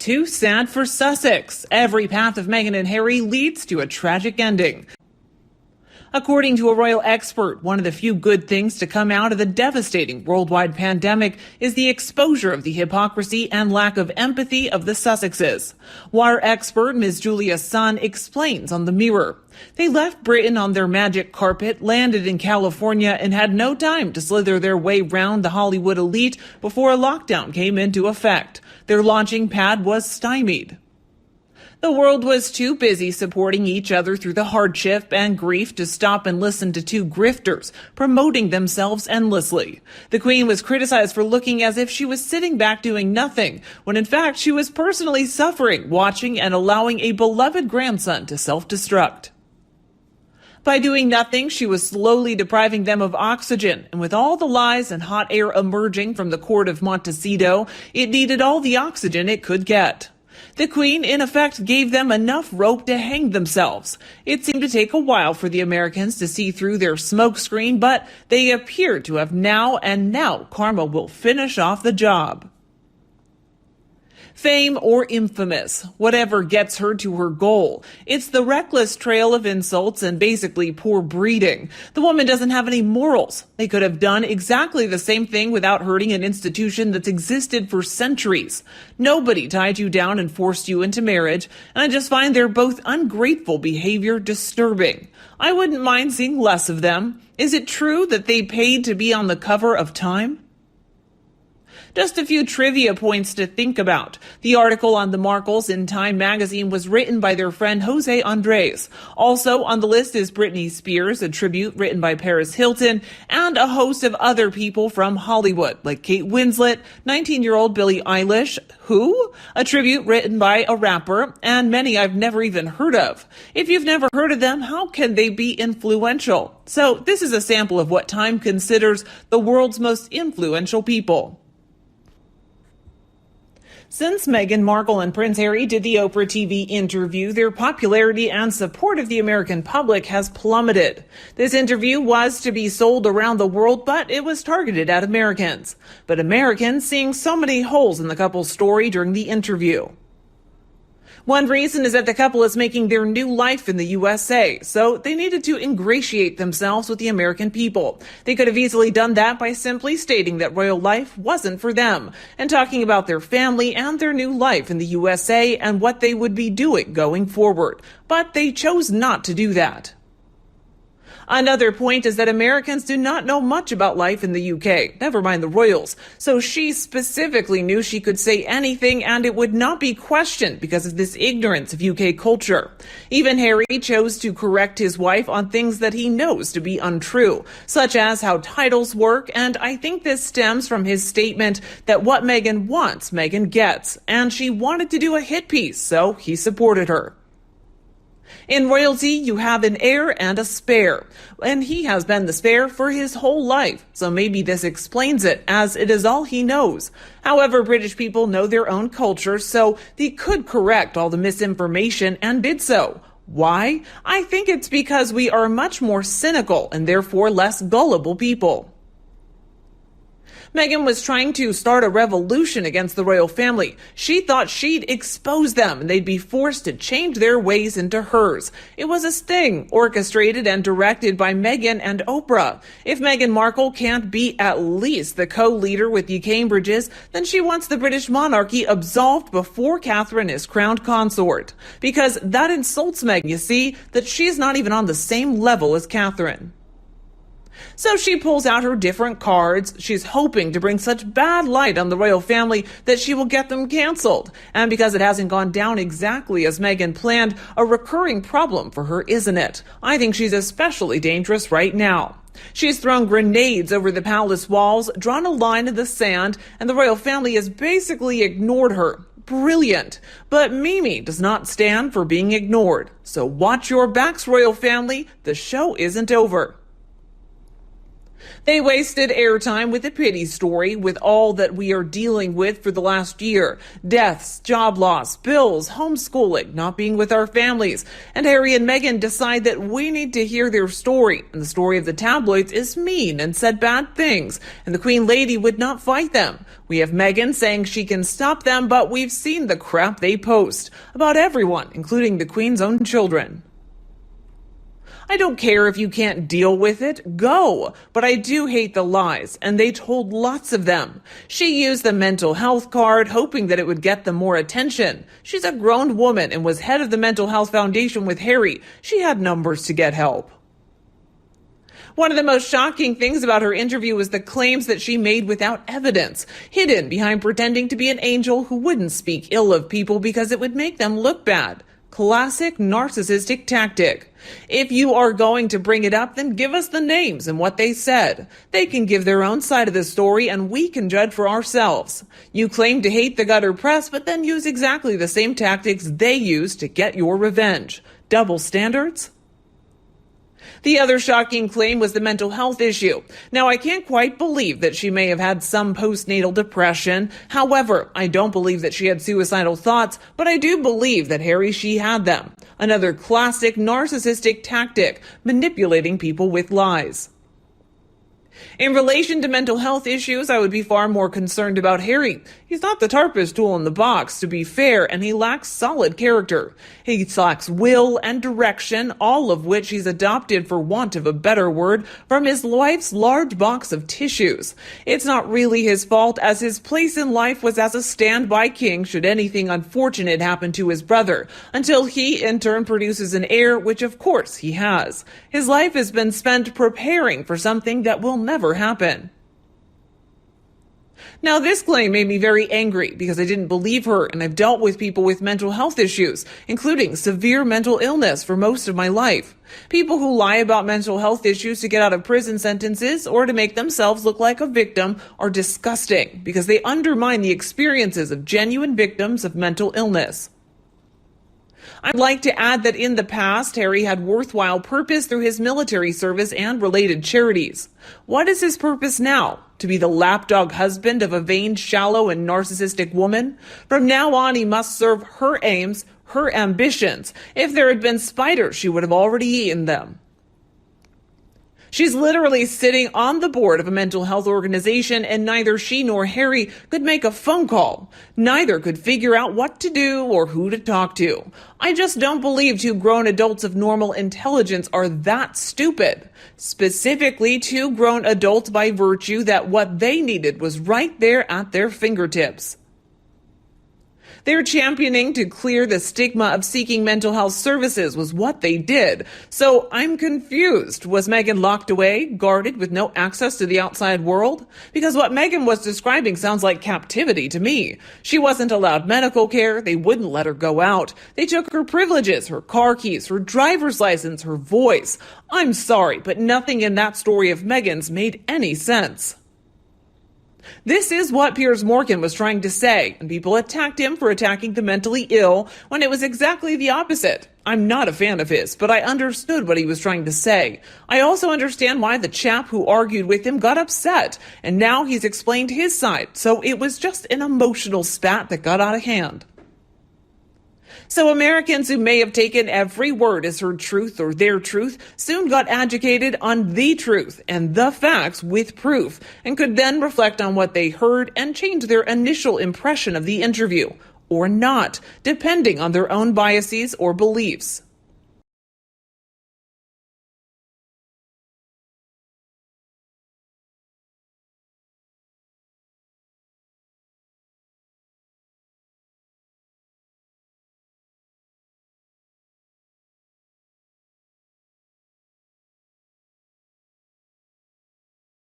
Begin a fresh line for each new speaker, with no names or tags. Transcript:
too sad for Sussex. Every path of Meghan and Harry leads to a tragic ending. According to a royal expert, one of the few good things to come out of the devastating worldwide pandemic is the exposure of the hypocrisy and lack of empathy of the Sussexes. Wire expert Ms. Julia Sun explains on The Mirror. They left Britain on their magic carpet, landed in California, and had no time to slither their way round the Hollywood elite before a lockdown came into effect. Their launching pad was stymied. The world was too busy supporting each other through the hardship and grief to stop and listen to two grifters promoting themselves endlessly. The Queen was criticized for looking as if she was sitting back doing nothing, when in fact she was personally suffering, watching and allowing a beloved grandson to self-destruct. By doing nothing, she was slowly depriving them of oxygen, and with all the lies and hot air emerging from the court of Montecito, it needed all the oxygen it could get. The Queen, in effect, gave them enough rope to hang themselves. It seemed to take a while for the Americans to see through their smokescreen, but they appear to have now, and now karma will finish off the job. Fame or infamous, whatever gets her to her goal. It's the reckless trail of insults and basically poor breeding. The woman doesn't have any morals. They could have done exactly the same thing without hurting an institution that's existed for centuries. Nobody tied you down and forced you into marriage, and I just find their both ungrateful behavior disturbing. I wouldn't mind seeing less of them. Is it true that they paid to be on the cover of Time? Just a few trivia points to think about. The article on the Markles in Time magazine was written by their friend Jose Andres. Also on the list is Britney Spears, a tribute written by Paris Hilton, and a host of other people from Hollywood, like Kate Winslet, 19-year-old Billie Eilish, a tribute written by a rapper, and many I've never even heard of. If you've never heard of them, how can they be influential? So this is a sample of what Time considers the world's most influential people. Since Meghan Markle and Prince Harry did the Oprah TV interview, their popularity and support of the American public has plummeted. This interview was to be sold around the world, but it was targeted at Americans. But Americans seeing so many holes in the couple's story during the interview. One reason is that the couple is making their new life in the USA, so they needed to ingratiate themselves with the American people. They could have easily done that by simply stating that royal life wasn't for them, and talking about their family and their new life in the USA and what they would be doing going forward. But they chose not to do that. Another point is that Americans do not know much about life in the UK, never mind the royals. So she specifically knew she could say anything and it would not be questioned because of this ignorance of UK culture. Even Harry chose to correct his wife on things that he knows to be untrue, such as how titles work, and I think this stems from his statement that what Meghan wants, Meghan gets, and she wanted to do a hit piece, so he supported her. In royalty, you have an heir and a spare, and he has been the spare for his whole life, so maybe this explains it, as it is all he knows. However, British people know their own culture, so they could correct all the misinformation and did so. Why? I think it's because we are much more cynical and therefore less gullible people. Meghan was trying to start a revolution against the royal family. She thought she'd expose them and they'd be forced to change their ways into hers. It was a sting, orchestrated and directed by Meghan and Oprah. If Meghan Markle can't be at least the co-leader with the Cambridges, then she wants the British monarchy absolved before Catherine is crowned consort. Because that insults Meghan, you see, that she's not even on the same level as Catherine. So she pulls out her different cards. She's hoping to bring such bad light on the royal family that she will get them canceled. And because it hasn't gone down exactly as Meghan planned, a recurring problem for her, isn't it? I think she's especially dangerous right now. She's thrown grenades over the palace walls, drawn a line in the sand, and the royal family has basically ignored her. Brilliant. But Mimi does not stand for being ignored. So watch your backs, royal family. The show isn't over. They wasted airtime with a pity story with all that we are dealing with for the last year. Deaths, job loss, bills, homeschooling, not being with our families. And Harry and Meghan decide that we need to hear their story. And the story of the tabloids is mean and said bad things. And the Queen Lady would not fight them. We have Meghan saying she can stop them, but we've seen the crap they post about everyone, including the Queen's own children. I don't care if you can't deal with it, go. But I do hate the lies, and they told lots of them. She used the mental health card, hoping that it would get them more attention. She's a grown woman and was head of the Mental Health Foundation with Harry. She had numbers to get help. One of the most shocking things about her interview was the claims that she made without evidence, hidden behind pretending to be an angel who wouldn't speak ill of people because it would make them look bad. Classic narcissistic tactic. If you are going to bring it up, then give us the names and what they said. They can give their own side of the story and we can judge for ourselves. You claim to hate the gutter press, but then use exactly the same tactics they use to get your revenge. Double standards? The other shocking claim was the mental health issue. Now, I can't quite believe that she may have had some postnatal depression. However, I don't believe that she had suicidal thoughts, but I do believe that she had them. Another classic narcissistic tactic, manipulating people with lies. In relation to mental health issues, I would be far more concerned about Harry. He's not the sharpest tool in the box, to be fair, and he lacks solid character. He lacks will and direction, all of which he's adopted, for want of a better word, from his wife's large box of tissues. It's not really his fault, as his place in life was as a standby king should anything unfortunate happen to his brother, until he in turn produces an heir, which of course he has. His life has been spent preparing for something that will never happen. Now, this claim made me very angry because I didn't believe her, and I've dealt with people with mental health issues, including severe mental illness, for most of my life. People who lie about mental health issues to get out of prison sentences or to make themselves look like a victim are disgusting because they undermine the experiences of genuine victims of mental illness. I'd like to add that in the past, Harry had worthwhile purpose through his military service and related charities. What is his purpose now? To be the lapdog husband of a vain, shallow, and narcissistic woman? From now on, he must serve her aims, her ambitions. If there had been spiders, she would have already eaten them. She's literally sitting on the board of a mental health organization, and neither she nor Harry could make a phone call. Neither could figure out what to do or who to talk to. I just don't believe two grown adults of normal intelligence are that stupid. Specifically, two grown adults by virtue that what they needed was right there at their fingertips. Their championing to clear the stigma of seeking mental health services was what they did. So I'm confused. Was Meghan locked away, guarded with no access to the outside world? Because what Meghan was describing sounds like captivity to me. She wasn't allowed medical care. They wouldn't let her go out. They took her privileges, her car keys, her driver's license, her voice. I'm sorry, but nothing in that story of Meghan's made any sense. This is what Piers Morgan was trying to say, and people attacked him for attacking the mentally ill when it was exactly the opposite. I'm not a fan of his, but I understood what he was trying to say. I also understand why the chap who argued with him got upset, and now he's explained his side, so it was just an emotional spat that got out of hand. So Americans who may have taken every word as her truth or their truth soon got educated on the truth and the facts with proof, and could then reflect on what they heard and change their initial impression of the interview, or not, depending on their own biases or beliefs.